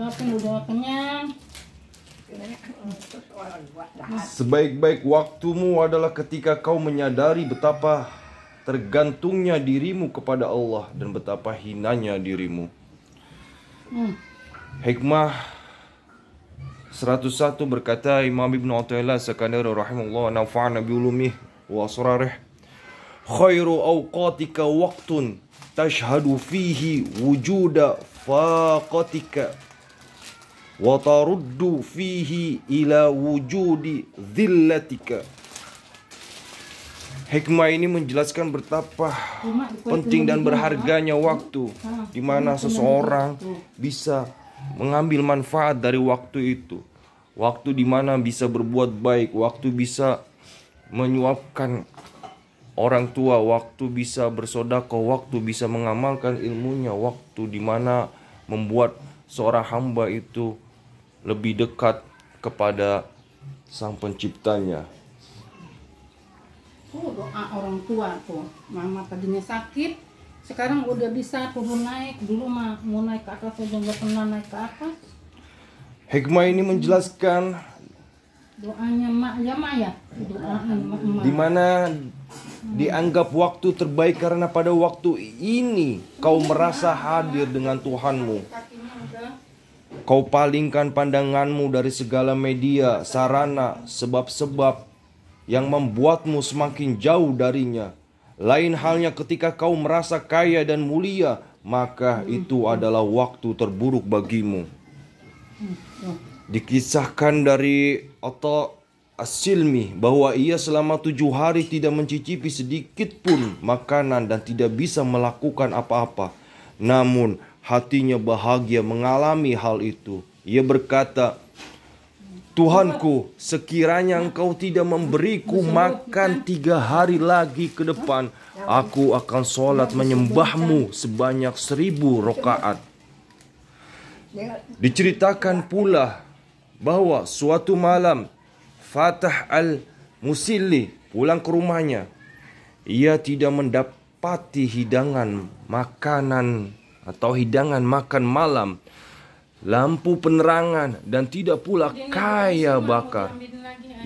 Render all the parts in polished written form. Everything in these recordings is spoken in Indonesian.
Tapi udah kenyang. Sebaik-baik waktumu adalah ketika kau menyadari betapa tergantungnya dirimu kepada Allah dan betapa hinanya dirimu. Hikmah 101 berkata Imam Ibn Athaillah Sekandari rahimahullah, nafa'ana bi ulumih wa asrarih, khairu awqatika waqtun tashhadu fihi wujuda faqatika wa taruddu fihi ila wujudi dhillatika. Hikmah ini menjelaskan betapa penting dan berharganya waktu, di mana seseorang bisa mengambil manfaat dari waktu itu. Waktu di mana bisa berbuat baik, waktu bisa menyuapkan orang tua, waktu bisa bersedekah, waktu bisa mengamalkan ilmunya, waktu di mana membuat seorang hamba itu lebih dekat kepada Sang Penciptanya. Doa orang tua tuh. Mama tadinya sakit, sekarang udah bisa turun naik. Dulu mah mau naik ke atas aja nggak pernah naik ke atas. Hikmah ini menjelaskan Doanya mak ya. Doaan mak. di mana dianggap waktu terbaik karena pada waktu ini kau merasa hadir dengan Tuhanmu. Kau palingkan pandanganmu dari segala media, sarana, sebab-sebab yang membuatmu semakin jauh darinya. Lain halnya ketika kau merasa kaya dan mulia, maka itu adalah waktu terburuk bagimu. Dikisahkan dari Atta As-Silmi bahwa ia selama 7 hari tidak mencicipi sedikit pun makanan dan tidak bisa melakukan apa-apa. Namun hatinya bahagia mengalami hal itu. Ia berkata, Tuhanku, sekiranya Engkau tidak memberiku makan 3 hari lagi ke depan, aku akan sholat menyembahmu sebanyak 1000 rakaat. Diceritakan pula bahwa suatu malam Fatah al-Musilli pulang ke rumahnya. Ia tidak mendapati hidangan makanan atau hidangan makan malam, lampu penerangan, dan tidak pula kaya bakar.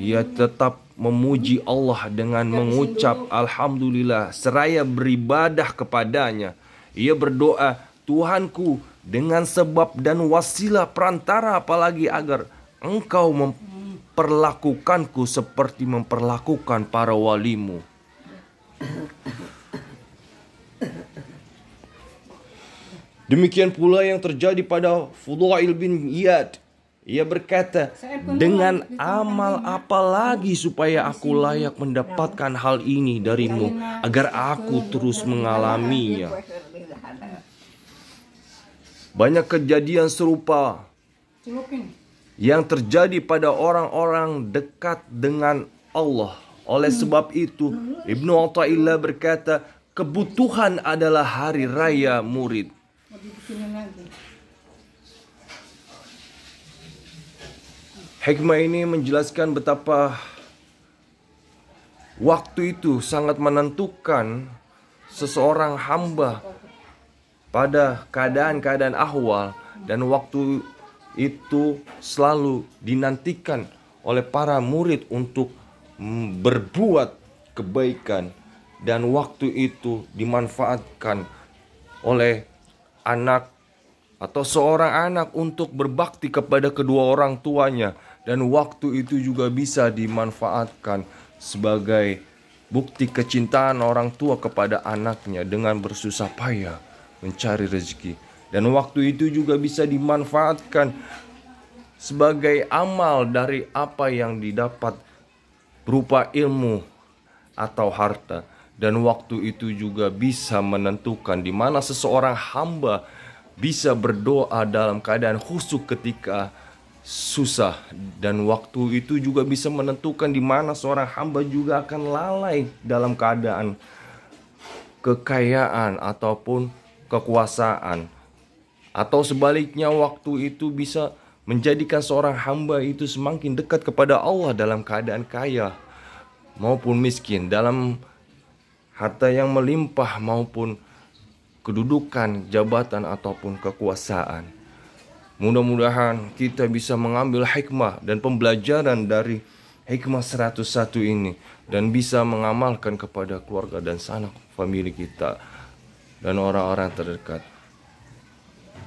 Ia tetap memuji Allah dengan mengucap Alhamdulillah seraya beribadah kepadanya. Ia berdoa, Tuhanku, dengan sebab dan wasilah perantara apalagi agar Engkau memperlakukanku seperti memperlakukan para walimu. Demikian pula yang terjadi pada Fudail bin Iyad. Ia berkata, dengan amal apa lagi supaya aku layak mendapatkan hal ini darimu, agar aku terus mengalaminya. Banyak kejadian serupa yang terjadi pada orang-orang dekat dengan Allah. Oleh sebab itu, Ibnu Athaillah berkata, kebutuhan adalah hari raya murid. Hikmah ini menjelaskan betapa waktu itu sangat menentukan seseorang hamba pada keadaan-keadaan ahwal, dan waktu itu selalu dinantikan oleh para murid untuk berbuat kebaikan, dan waktu itu dimanfaatkan oleh anak atau seorang anak untuk berbakti kepada kedua orang tuanya, dan waktu itu juga bisa dimanfaatkan sebagai bukti kecintaan orang tua kepada anaknya dengan bersusah payah mencari rezeki, dan waktu itu juga bisa dimanfaatkan sebagai amal dari apa yang didapat berupa ilmu atau harta. Dan waktu itu juga bisa menentukan di mana seseorang hamba bisa berdoa dalam keadaan khusyuk ketika susah, dan waktu itu juga bisa menentukan di mana seorang hamba juga akan lalai dalam keadaan kekayaan ataupun kekuasaan. Atau sebaliknya, waktu itu bisa menjadikan seorang hamba itu semakin dekat kepada Allah dalam keadaan kaya maupun miskin, dalam harta yang melimpah maupun kedudukan, jabatan ataupun kekuasaan. Mudah-mudahan kita bisa mengambil hikmah dan pembelajaran dari hikmah 101 ini dan bisa mengamalkan kepada keluarga dan sanak famili kita dan orang-orang terdekat.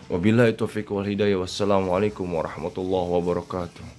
Wabillahi taufiq wal hidayah. Wassalamualaikum warahmatullahi wabarakatuh.